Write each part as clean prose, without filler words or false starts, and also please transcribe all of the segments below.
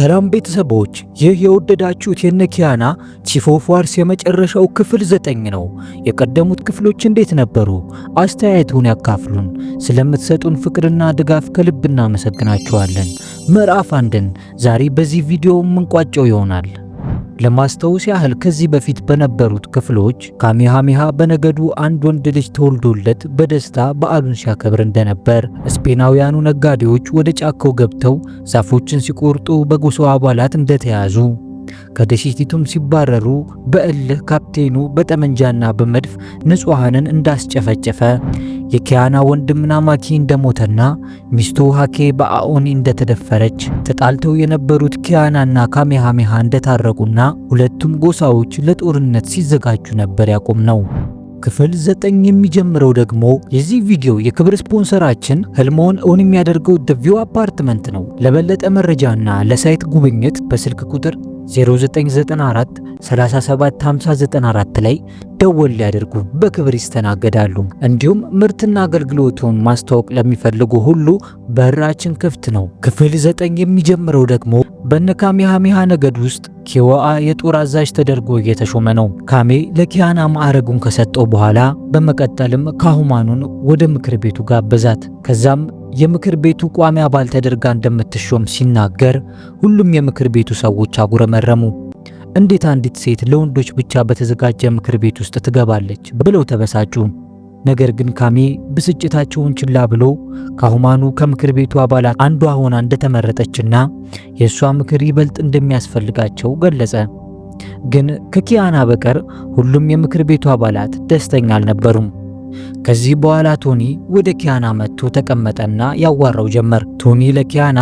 ሰላም ቤተሰቦች፣ ይህ የወደዳችሁት የነኪያና ቺፍ ኦፍ ዋርስ የመጨረሻው ክፍል 9 ነው። የቀደሙት ክፍሎች እንዴት ነበሩ? አስተያየቱን ያካፍሉን። ስለምትሰጡን ፍቅርና ድጋፍ ከልብ እናመሰግናችኋለን። ምዕራፍ 1ን ዛሬ በዚህ ቪዲዮ የምንቋጨው ይሆናል። ለማስታወስ ያህል ከዚህ በፊት በነበሩት ክፍሎች ካሜሃሜሃ በነገዱ አንድ ወንድ ልጅ ተወልዶለት በደስታ በዓሉን ሲያከብር እንደነበር፣ ስፔናውያኑ ነጋዴዎች ወደ ጫካው ገብተው ዛፎችን ሲቆርጡ በጎሳው አባላት እንደተያዙ፣ ከደሴቲቱም ሲባረሩ በእልህ ካፕቴኑ በጠመንጃና በመድፍ ንጹሃንን እንዳስጨፈጨፈ፣ የኪያና ወንድም ናማኪ እንደሞተና ሚስቱ ሃኬ በአኦኒ እንደተደፈረች፣ ተጣልተው የነበሩት ኪያናና ካሜሃሜሃ እንደታረቁና ሁለቱም ጎሳዎች ለጦርነት ሲዘጋጁ ነበር ያቆምነው። ክፍል 9 የሚጀምረው ደግሞ የዚህ ቪዲዮ የክብር ስፖንሰራችን ህልሞን እውን የሚያደርገው ቪው አፓርትመንት ነው። ለበለጠ መረጃና ለሳይት ጉብኝት በስልክ ቁጥር 0994 375094 ላይ ደወል ሊያደርጉ በክብር ይስተናገዳሉ። እንዲሁም ምርትና አገልግሎቱን ማስተዋወቅ ለሚፈልጉ ሁሉ በራችን ክፍት ነው። ክፍል 9 የሚጀምረው ደግሞ በነ ካሜሃሜሃ ነገድ ውስጥ ኪዋአ የጦር አዛዥ ተደርጎ እየተሾመ ነው። ካሜ ለኪያና ማዕረጉን ከሰጠው በኋላ በመቀጠልም ካሁማኑን ወደ ምክር ቤቱ ጋበዛት። ከዛም የምክር ቤቱ ቋሚ አባል ተደርጋ እንደምትሾም ሲናገር ሁሉም የምክር ቤቱ ሰዎች አጉረመረሙ። እንዴት አንዲት ሴት ለወንዶች ብቻ በተዘጋጀ ምክር ቤት ውስጥ ትገባለች ብለው ተበሳጩ። ነገር ግን ካሜ ብስጭታቸውን ችላ ብሎ ካሁማኑ ከምክር ቤቱ አባላት አንዷ ሆና እንደተመረጠችና የእሷ ምክር ይበልጥ እንደሚያስፈልጋቸው ገለጸ። ግን ከኪያና በቀር ሁሉም የምክር ቤቱ አባላት ደስተኛ አልነበሩም። ከዚህ በኋላ ቶኒ ወደ ኪያና መጥቶ ተቀመጠና ያዋራው ጀመር። ቶኒ ለኪያና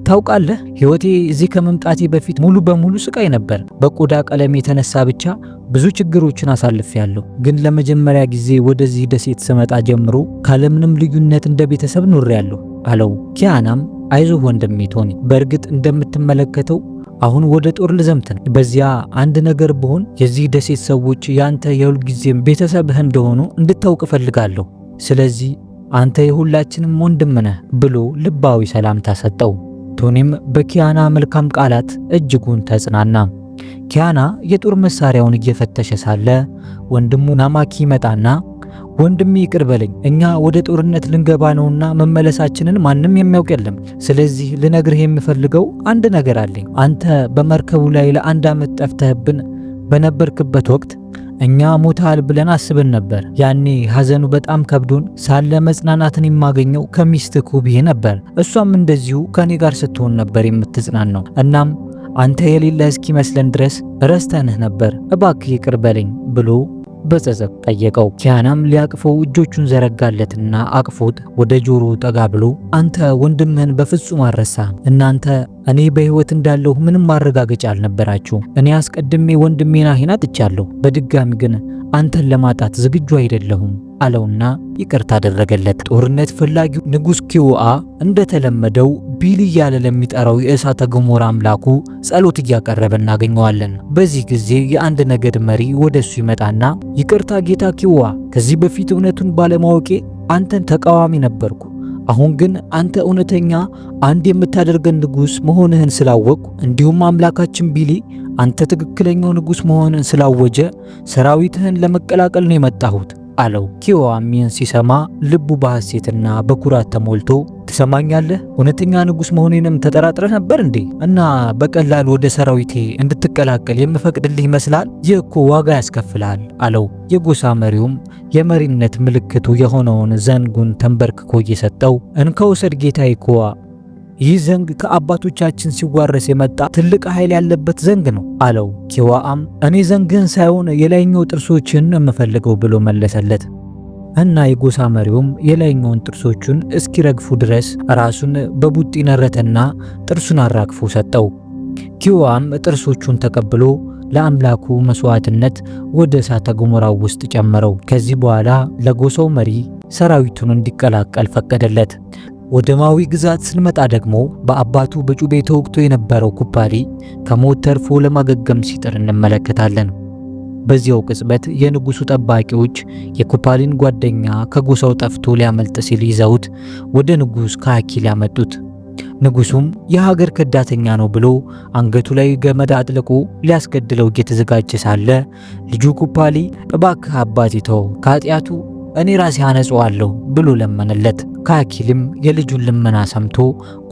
ታውቃለህ፣ ህይወቴ እዚህ ከመምጣቴ በፊት ሙሉ በሙሉ ስቃይ ነበር። በቆዳ ቀለም የተነሳ ብቻ ብዙ ችግሮችን አሳልፌያለሁ። ግን ለመጀመሪያ ጊዜ ወደዚህ ደሴት ስመጣ ጀምሮ ካለምንም ልዩነት እንደ ቤተሰብ ኖሬያለሁ አለው። ኪያናም አይዞህ ወንድሜ ቶኒ፣ በእርግጥ እንደምትመለከተው አሁን ወደ ጦር ልዘምት ነው። በዚያ አንድ ነገር ብሆን የዚህ ደሴት ሰዎች ያንተ የሁልጊዜም ቤተሰብህ እንደሆኑ እንድታውቅ እፈልጋለሁ። ስለዚህ አንተ የሁላችንም ወንድም ነህ ብሎ ልባዊ ሰላምታ ሰጠው። ቶኒም በኪያና መልካም ቃላት እጅጉን ተጽናና። ኪያና የጦር መሳሪያውን እየፈተሸ ሳለ ወንድሙ ናማኪ መጣና ወንድሜ ይቅር በለኝ፣ እኛ ወደ ጦርነት ልንገባ ነውና መመለሳችንን ማንም የሚያውቅ የለም። ስለዚህ ልነግርህ የምፈልገው አንድ ነገር አለኝ። አንተ በመርከቡ ላይ ለ1 ዓመት ጠፍተህብን በነበርክበት ወቅት እኛ ሞታል ብለን አስበን ነበር። ያኔ ሐዘኑ በጣም ከብዶን ሳለ መጽናናትን የማገኘው ከሚስት ኩብዬ ነበር። እሷም እንደዚሁ ከኔ ጋር ስትሆን ነበር የምትጽናናው። እናም አንተ የሌለ እስኪመስለን ድረስ ረስተንህ ነበር። እባክህ ይቅር በለኝ ብሎ በጸጸት ጠየቀው። ኪያናም ሊያቅፈው እጆቹን ዘረጋለትና አቅፎት ወደ ጆሮ ጠጋ ብሎ አንተ ወንድምህን በፍጹም አልረሳህም። እናንተ እኔ በህይወት እንዳለሁ ምንም ማረጋገጫ አልነበራችሁ። እኔ አስቀድሜ ወንድሜን ናሂን አጥቻለሁ። በድጋሚ ግን አንተን ለማጣት ዝግጁ አይደለሁም አለውና ይቅርታ አደረገለት። ጦርነት ፈላጊው ንጉስ ኪዋአ እንደተለመደው ቢሊ እያለ ለሚጠራው የእሳተ ገሞራ አምላኩ ጸሎት እያቀረበ እናገኘዋለን። በዚህ ጊዜ የአንድ ነገድ መሪ ወደሱ ይመጣና ይቅርታ ጌታ ኪዋአ፣ ከዚህ በፊት እውነቱን ባለማወቄ አንተን ተቃዋሚ ነበርኩ። አሁን ግን አንተ እውነተኛ አንድ የምታደርገን ንጉስ መሆንህን ስላወቅኩ፣ እንዲሁም አምላካችን ቢሊ አንተ ትክክለኛው ንጉስ መሆንህን ስላወጀ ሰራዊትህን ለመቀላቀል ነው የመጣሁት አለው። ኪዋአም ይህን ሲሰማ ልቡ በሐሴትና በኩራት ተሞልቶ ትሰማኛለህ፣ እውነተኛ ንጉስ መሆኔንም ተጠራጥረህ ነበር እንዴ? እና በቀላል ወደ ሰራዊቴ እንድትቀላቀል የምፈቅድልህ ይመስላል? ይህ እኮ ዋጋ ያስከፍላል አለው። የጎሳ መሪውም የመሪነት ምልክቱ የሆነውን ዘንጉን ተንበርክኮ እየሰጠው እንከውሰድ ጌታዬ ኪዋአ፣ ይህ ዘንግ ከአባቶቻችን ሲዋረስ የመጣ ትልቅ ኃይል ያለበት ዘንግ ነው አለው። ኪዋአም እኔ ዘንግህን ሳይሆን የላይኛው ጥርሶችን የምፈልገው ብሎ መለሰለት። እና የጎሳ መሪውም የላይኛውን ጥርሶቹን እስኪረግፉ ድረስ ራሱን በቡጢ ነረተና ጥርሱን አራግፎ ሰጠው። ኪዋአም ጥርሶቹን ተቀብሎ ለአምላኩ መስዋዕትነት ወደ እሳተ ገሞራው ውስጥ ጨመረው። ከዚህ በኋላ ለጎሳው መሪ ሰራዊቱን እንዲቀላቀል ፈቀደለት። ወደ ማዊ ግዛት ስንመጣ ደግሞ በአባቱ በጩቤ ተወግቶ የነበረው ኩፓሊ ከሞት ተርፎ ለማገገም ሲጥር እንመለከታለን። በዚያው ቅጽበት የንጉሱ ጠባቂዎች የኩፓሊን ጓደኛ ከጎሳው ጠፍቶ ሊያመልጥ ሲል ይዘውት ወደ ንጉስ ካኪል ያመጡት። ንጉሱም የሀገር ከዳተኛ ነው ብሎ አንገቱ ላይ ገመድ አጥልቆ ሊያስገድለው እየተዘጋጀ ሳለ ልጁ ኩፓሊ እባክህ አባቴ ተው፣ ከኃጢአቱ እኔ ራሴ አነጻዋለሁ ብሎ ለመነለት። ካኪልም የልጁን ልመና ሰምቶ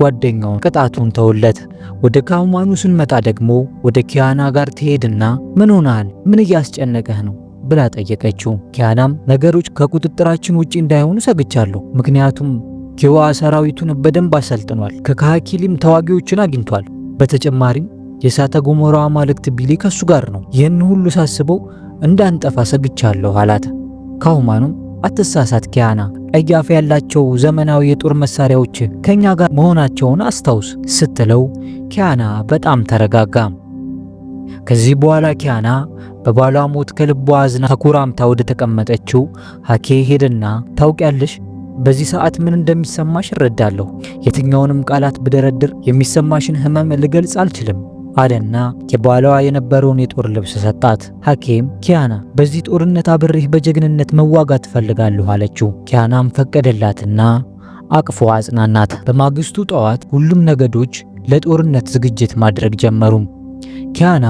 ጓደኛውን ቅጣቱን ተውለት። ወደ ካሁማኑ ስንመጣ ደግሞ ወደ ኪያና ጋር ትሄድና ምን ሆነሃል? ምን እያስጨነቀህ ነው ብላ ጠየቀችው። ኪያናም ነገሮች ከቁጥጥራችን ውጪ እንዳይሆኑ ሰግቻለሁ፣ ምክንያቱም ኪዋ ሰራዊቱን በደንብ አሰልጥኗል፣ ከካኪሊም ተዋጊዎችን አግኝቷል። በተጨማሪም የእሳተ ገሞራ አማልክት ቢሊ ከሱ ጋር ነው። ይህን ሁሉ ሳስበው እንዳንጠፋ ሰግቻለሁ አላት። ካሁማኑም አትሳሳት ኪያና፣ ቀያፍ ያላቸው ዘመናዊ የጦር መሳሪያዎች ከኛ ጋር መሆናቸውን አስታውስ ስትለው ኪያና በጣም ተረጋጋ። ከዚህ በኋላ ኪያና በባሏ ሞት ከልቧ አዝና ተኩራምታ ወደ ተቀመጠችው ሀኬ ሄደና ታውቂያለሽ፣ በዚህ ሰዓት ምን እንደሚሰማሽ እረዳለሁ። የትኛውንም ቃላት ብደረድር የሚሰማሽን ህመም ልገልጽ አልችልም አለና የባሏ የነበረውን የጦር ልብስ ሰጣት። ሀኬም ኪያና በዚህ ጦርነት አብሬህ በጀግንነት መዋጋት ፈልጋለሁ አለችው። ኪያናም ፈቀደላትና አቅፎ አጽናናት። በማግስቱ ጠዋት ሁሉም ነገዶች ለጦርነት ዝግጅት ማድረግ ጀመሩ። ኪያና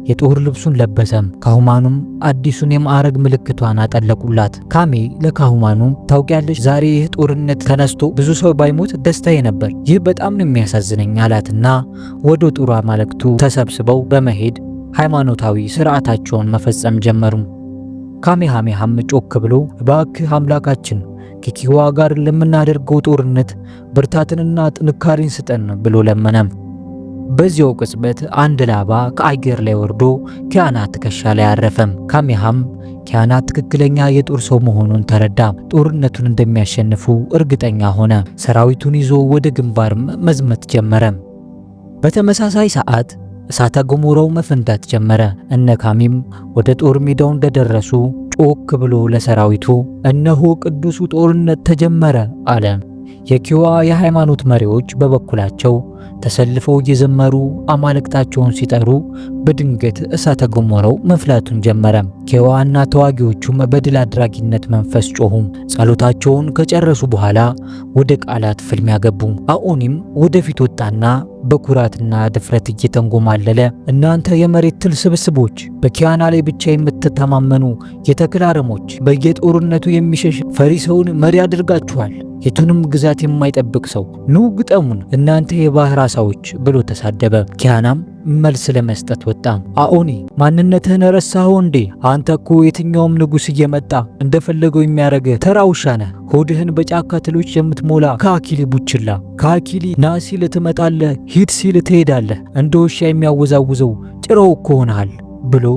የጦር ልብሱን ለበሰም። ካሁማኑም አዲሱን የማዕረግ ምልክቷን አጠለቁላት። ካሜ ለካሁማኑ ታውቂያለሽ፣ ዛሬ ይህ ጦርነት ተነስቶ ብዙ ሰው ባይሞት ደስታዬ ነበር። ይህ በጣም ነው የሚያሳዝነኝ አላትና ወደ ጦር አማልክቱ ተሰብስበው በመሄድ ሃይማኖታዊ ስርዓታቸውን መፈጸም ጀመሩ። ካሜሃሜሃም ጮክ ብሎ እባክህ አምላካችን ከኪዋ ጋር ለምናደርገው ጦርነት ብርታትንና ጥንካሬን ስጠን ብሎ ለመነም። በዚያው ቅጽበት አንድ ላባ ከአየር ላይ ወርዶ ኪያና ትከሻ ላይ አረፈም። ካሜሃም ኪያና ትክክለኛ የጦር ሰው መሆኑን ተረዳ። ጦርነቱን እንደሚያሸንፉ እርግጠኛ ሆነ። ሰራዊቱን ይዞ ወደ ግንባርም መዝመት ጀመረ። በተመሳሳይ ሰዓት እሳተ ገሞራው መፈንዳት ጀመረ። እነ ካሚም ወደ ጦር ሜዳው እንደደረሱ ጮክ ብሎ ለሰራዊቱ እነሆ ቅዱሱ ጦርነት ተጀመረ አለ። የኪዋ የሃይማኖት መሪዎች በበኩላቸው ተሰልፈው እየዘመሩ አማልክታቸውን ሲጠሩ በድንገት እሳተ ገሞራው መፍላቱን ጀመረ። ኪዋና ተዋጊዎቹም በድል አድራጊነት መንፈስ ጮሁ። ጸሎታቸውን ከጨረሱ በኋላ ወደ ቃላት ፍልሚያ ገቡ። አኦኒም ወደፊት ወጣና በኩራትና ድፍረት እየተንጎማለለ እናንተ የመሬት ትል ስብስቦች፣ በኪያና ላይ ብቻ የምትተማመኑ የተክል አረሞች፣ በየጦርነቱ የሚሸሽ ፈሪ ሰውን መሪ አድርጋችኋል። የቱንም ግዛት የማይጠብቅ ሰው ኑ ግጠሙን እናንተ የባህር አሳዎች ብሎ ተሳደበ። ኪያናም መልስ ለመስጠት ወጣ። አኦኒ ማንነትህን ረሳኸው እንዴ? አንተ እኮ የትኛውም ንጉሥ እየመጣ እንደፈለገው የሚያረገ ተራ ውሻ ነህ። ሆድህን በጫካ ትሎች የምትሞላ ከአኪሊ ቡችላ። ከአኪሊ ና ሲል ትመጣለህ፣ ሂድ ሲል ትሄዳለህ። እንደ ውሻ የሚያወዛውዘው ጭራው እኮ ሆነሃል ብሎ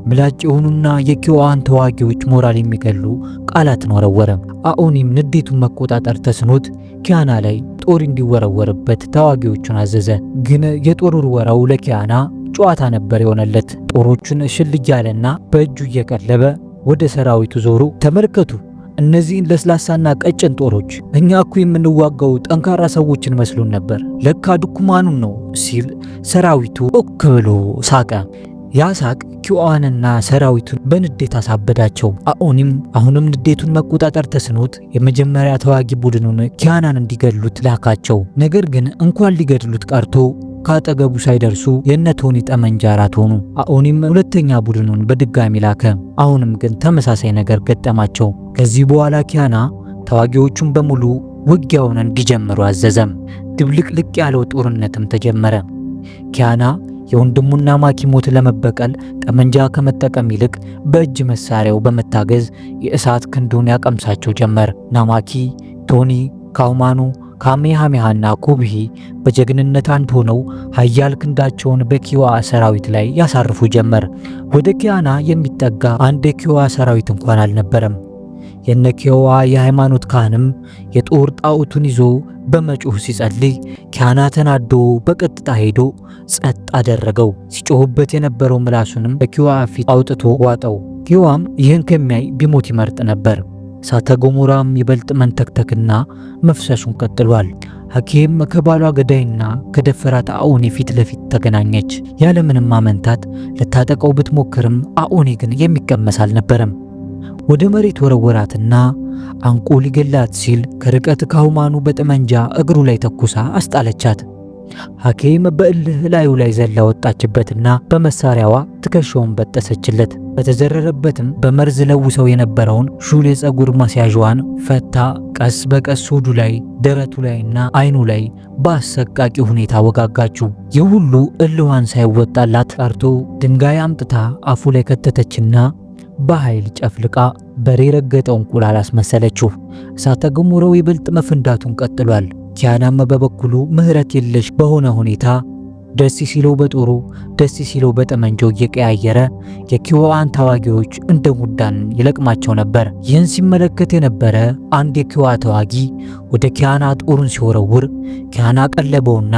ምላጭ የሆኑና የኪዋን ተዋጊዎች ሞራል የሚገሉ ቃላትን ወረወረ። አኦኒም ንዴቱን መቆጣጠር ተስኖት ኪያና ላይ ጦር እንዲወረወርበት ተዋጊዎቹን አዘዘ። ግን የጦር ውርወራው ለኪያና ጨዋታ ነበር የሆነለት። ጦሮቹን ሽል እያለና በእጁ እየቀለበ ወደ ሰራዊቱ ዞሮ ተመልከቱ እነዚህን ለስላሳና ቀጭን ጦሮች፣ እኛ እኮ የምንዋጋው ጠንካራ ሰዎችን መስሎን ነበር፣ ለካ ድኩማኑን ነው ሲል ሰራዊቱ ኦክ ብሎ ሳቀ። ያ ሳቅ ኪዋንና ሰራዊቱን በንዴት አሳበዳቸው። አኦኒም አሁንም ንዴቱን መቆጣጠር ተስኖት የመጀመሪያ ተዋጊ ቡድኑን ኪያናን እንዲገድሉት ላካቸው። ነገር ግን እንኳን ሊገድሉት ቀርቶ ካጠገቡ ሳይደርሱ የነቶኒ ጠመንጃ ራት ሆኑ። አኦኒም ሁለተኛ ቡድኑን በድጋሚ ላከ። አሁንም ግን ተመሳሳይ ነገር ገጠማቸው። ከዚህ በኋላ ኪያና ተዋጊዎቹን በሙሉ ውጊያውን እንዲጀምሩ አዘዘም። ድብልቅልቅ ያለው ጦርነትም ተጀመረ። ኪያና የወንድሙን ናማኪ ሞት ለመበቀል ጠመንጃ ከመጠቀም ይልቅ በእጅ መሳሪያው በመታገዝ የእሳት ክንዱን ያቀምሳቸው ጀመር። ናማኪ፣ ቶኒ፣ ካሁማኑ፣ ካሜሃሜሃና ኩብሂ በጀግንነት አንድ ሆነው ኃያል ክንዳቸውን በኪዋ ሰራዊት ላይ ያሳርፉ ጀመር። ወደ ኪያና የሚጠጋ አንድ የኪዋ ሰራዊት እንኳን አልነበረም። የነኪዋ የሃይማኖት ካህንም የጦር ጣዖቱን ይዞ በመጮህ ሲጸልይ ኪያና ተናዶ በቀጥታ ሄዶ ጸጥ አደረገው። ሲጮህበት የነበረው ምላሱንም በኪዋ ፊት አውጥቶ ዋጠው። ኪዋም ይህን ከሚያይ ቢሞት ይመርጥ ነበር። እሳተ ገሞራም ይበልጥ መንተክተክና መፍሰሱን ቀጥሏል። ሀኬም ከባሏ ገዳይና ከደፈራት አኦኒ ፊት ለፊት ተገናኘች። ያለምንም ማመንታት ልታጠቀው ብትሞክርም አኦኒ ግን የሚቀመስ አልነበረም። ወደ መሬት ወረወራትና አንቆ ሊገላት ሲል ከርቀት ካሁማኑ በጠመንጃ እግሩ ላይ ተኩሳ አስጣለቻት። ሐኪም በእልህ ላዩ ላይ ዘላ ወጣችበትና በመሳሪያዋ ትከሻውን በጠሰችለት። በተዘረረበትም በመርዝ ለውሰው የነበረውን ሹል የፀጉር ማስያዣዋን ፈታ ቀስ በቀስ ሆዱ ላይ፣ ደረቱ ላይና አይኑ ላይ በአሰቃቂ ሁኔታ ወጋጋችው። ይህ ሁሉ እልዋን ሳይወጣላት ቀርቶ ድንጋይ አምጥታ አፉ ላይ ከተተችና በኃይል ጨፍልቃ በሬ ረገጠው እንቁላል አስመሰለችው። እሳተ ገሞራው ይበልጥ መፈንዳቱን ቀጥሏል። ኪያናም በበኩሉ ምህረት የለሽ በሆነ ሁኔታ ደስ ሲለው በጦሩ ደስ ሲለው በጠመንጃው እየቀያየረ የኪዋን ተዋጊዎች እንደ ሙዳን ይለቅማቸው ነበር። ይህን ሲመለከት የነበረ አንድ የኪዋ ተዋጊ ወደ ኪያና ጦሩን ሲወረውር ኪያና ቀለበውና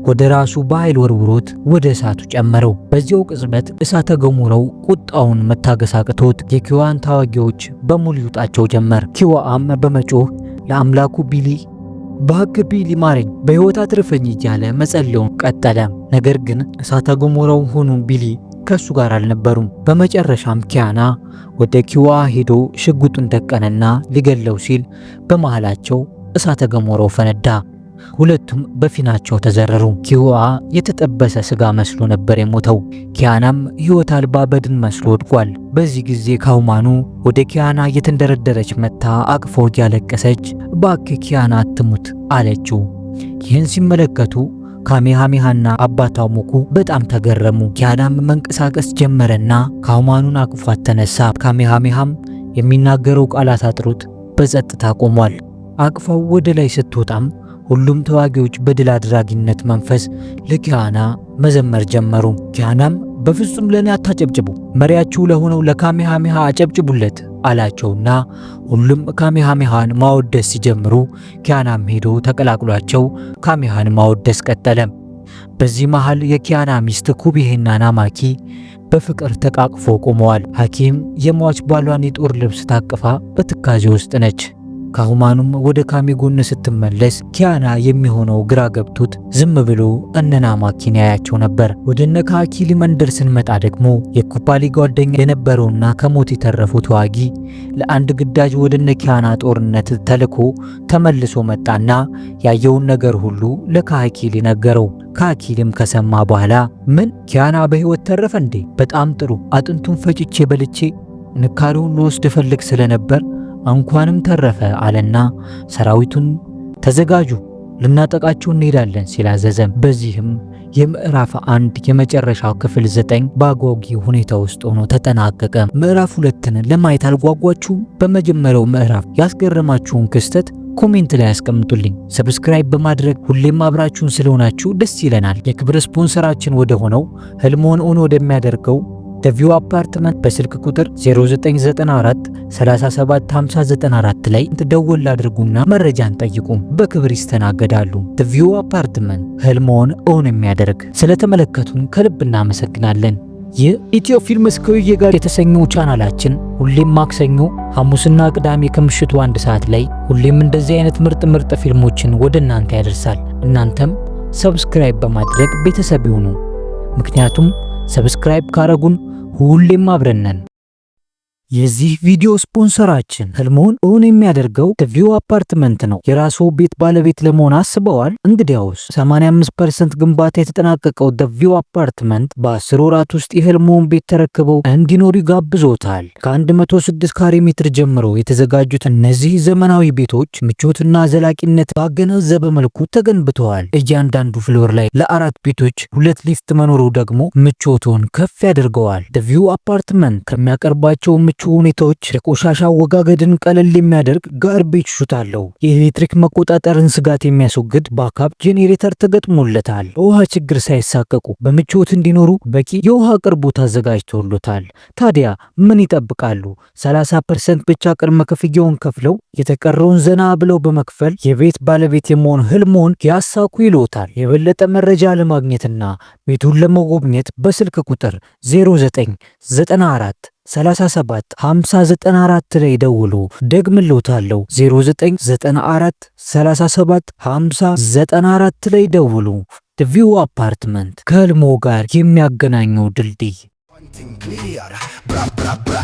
ወደ ራሱ በኃይል ወርውሮት ወደ እሳቱ ጨመረው። በዚያው ቅጽበት እሳተ ገሞራው ቁጣውን መታገስ አቅቶት የኪዋን ተዋጊዎች በሙሉ ይውጣቸው ጀመር። ኪዋም በመጮህ ለአምላኩ ቢሊ ባክ ቢሊ ማረኝ፣ በሕይወት አትርፈኝ እያለ መጸለዩን ቀጠለ። ነገር ግን እሳተ ገሞራው ሆኑ ቢሊ ከሱ ጋር አልነበሩም። በመጨረሻም ኪያና ወደ ኪዋ ሄዶ ሽጉጡን ደቀነና ሊገለው ሲል በመሃላቸው እሳተ ገሞራው ፈነዳ። ሁለቱም በፊናቸው ተዘረሩ። ኪዋ የተጠበሰ ስጋ መስሎ ነበር የሞተው። ኪያናም ሕይወት አልባ በድን መስሎ ወድቋል። በዚህ ጊዜ ካውማኑ ወደ ኪያና እየተንደረደረች መታ አቅፎ እያለቀሰች እባክህ ኪያና አትሙት አለችው። ይህን ሲመለከቱ ካሜሃሜሃና አባቷ ሞኩ በጣም ተገረሙ። ኪያናም መንቀሳቀስ ጀመረና ካውማኑን አቅፏት ተነሳ። ካሜሃሜሃም የሚናገረው ቃላት አጥሮት በጸጥታ ቆሟል። አቅፋው ወደ ላይ ስትወጣም ሁሉም ተዋጊዎች በድል አድራጊነት መንፈስ ለኪያና መዘመር ጀመሩ። ኪያናም በፍጹም ለኔ አታጨብጭቡ፣ መሪያችሁ ለሆነው ለካሜሃሜሃ አጨብጭቡለት አላቸውና ሁሉም ካሜሃሜሃን ማወደስ ሲጀምሩ ኪያናም ሄዶ ተቀላቅሏቸው ካሜሃን ማወደስ ቀጠለ። በዚህ መሃል የኪያና ሚስት ኩቢሄና ናማኪ በፍቅር ተቃቅፎ ቆመዋል። ሐኪም የሟች ባሏን የጦር ልብስ ታቅፋ በትካዜ ውስጥ ነች። ካሁማኑም ወደ ካሜ ጎን ስትመለስ ኪያና የሚሆነው ግራ ገብቶት ዝም ብሎ ናማኪን ያያቸው ነበር። ወደ ካኪሊ መንደር ስንመጣ ደግሞ የኩፓሊ ጓደኛ የነበረውና ከሞት የተረፈው ተዋጊ ለአንድ ግዳጅ ወደ ኪያና ጦርነት ተልኮ ተመልሶ መጣና ያየውን ነገር ሁሉ ለካኪሊ ነገረው። ካኪሊም ከሰማ በኋላ ምን ኪያና በሕይወት ተረፈ እንዴ? በጣም ጥሩ፣ አጥንቱን ፈጭቼ በልቼ ንካሪውን ልወስድ ፈልግ ስለነበር እንኳንም ተረፈ አለና ሰራዊቱን ተዘጋጁ ልናጠቃቸው እንሄዳለን ሲላዘዘም። በዚህም የምዕራፍ 1 የመጨረሻው ክፍል 9 በአጓጊ ሁኔታ ውስጥ ሆኖ ተጠናቀቀ። ምዕራፍ 2ን ለማየት አልጓጓችሁ? በመጀመሪያው ምዕራፍ ያስገረማችሁን ክስተት ኮሜንት ላይ ያስቀምጡልኝ። ሰብስክራይብ በማድረግ ሁሌም አብራችሁን ስለሆናችሁ ደስ ይለናል። የክብር ስፖንሰራችን ወደ ሆነው ህልሞን ኦን ወደሚያደርገው ቪው አፓርትመንት በስልክ ቁጥር 0994 375094 ላይ ደውል አድርጉና መረጃን ጠይቁ፣ በክብር ይስተናገዳሉ። ቪው አፓርትመንት ህልሞን ኦን የሚያደርግ። ስለተመለከቱን ከልብ እናመሰግናለን። ይህ ኢትዮ ፊልምስ ከውዬ ጋር የተሰኘው ቻናላችን ሁሌም ማክሰኞ፣ ሐሙስና ቅዳሜ ከምሽቱ 1 ሰዓት ላይ ሁሌም እንደዚህ አይነት ምርጥ ፊልሞችን ወደ እናንተ ያደርሳል። እናንተም ሰብስክራይብ በማድረግ ቤተሰብ ይሁኑ። ምክንያቱም ሰብስክራይብ ካረጉን ሁሌም አብረን ነን። የዚህ ቪዲዮ ስፖንሰራችን ህልሞን እውን የሚያደርገው ቪው አፓርትመንት ነው። የራስዎ ቤት ባለቤት ለመሆን አስበዋል? እንግዲያውስ 85% ግንባታ የተጠናቀቀው ቪው አፓርትመንት በ10 ወራት ውስጥ የህልሞን ቤት ተረክበው እንዲኖሩ ይጋብዞታል። ከ106 ካሬ ሜትር ጀምሮ የተዘጋጁት እነዚህ ዘመናዊ ቤቶች ምቾትና ዘላቂነት ባገናዘበ መልኩ ተገንብተዋል። እያንዳንዱ ፍሎር ላይ ለ4 ቤቶች 2 ሊፍት መኖሩ ደግሞ ምቾቱን ከፍ ያደርገዋል። ቪው አፓርትመንት ከሚያቀርባቸው ሁኔታዎች የቆሻሻ አወጋገድን ቀለል የሚያደርግ ጋርቤጅ ሹት አለው። የኤሌክትሪክ መቆጣጠርን ስጋት የሚያስወግድ ባካፕ ጄኔሬተር ተገጥሞለታል። በውሃ ችግር ሳይሳቀቁ በምቾት እንዲኖሩ በቂ የውሃ አቅርቦት አዘጋጅቶሎታል። ታዲያ ምን ይጠብቃሉ? 30% ብቻ ቅድመ ክፍያውን ከፍለው የተቀረውን ዘና ብለው በመክፈል የቤት ባለቤት የመሆን ህልሞን ያሳኩ ይሎታል። የበለጠ መረጃ ለማግኘትና ቤቱን ለመጎብኘት በስልክ ቁጥር 0994 375094 ላይ ደውሉ። ደግምሎታለሁ 0994 375094 ላይ ደውሉ። ቪው አፓርትመንት ከህልሞ ጋር የሚያገናኘው ድልድይ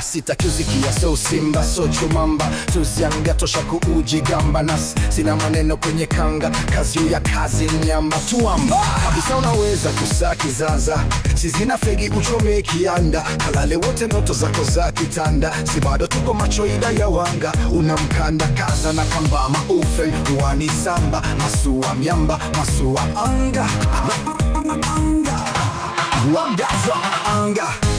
Sitaki usikia so simba so chumamba, tuzianga tosha kuujigamba nas. Sina maneno kwenye kanga, kazi ya kazi nyamba tuamba. Kabisa unaweza kusaki zaza, sizina fegi uchome kianda. Kalale wote noto zako za kitanda, si bado tuko macho ida ya wanga. Unamkanda kaza na kamba maufe, wani samba, masua miamba, masua anga. Wangaza anga.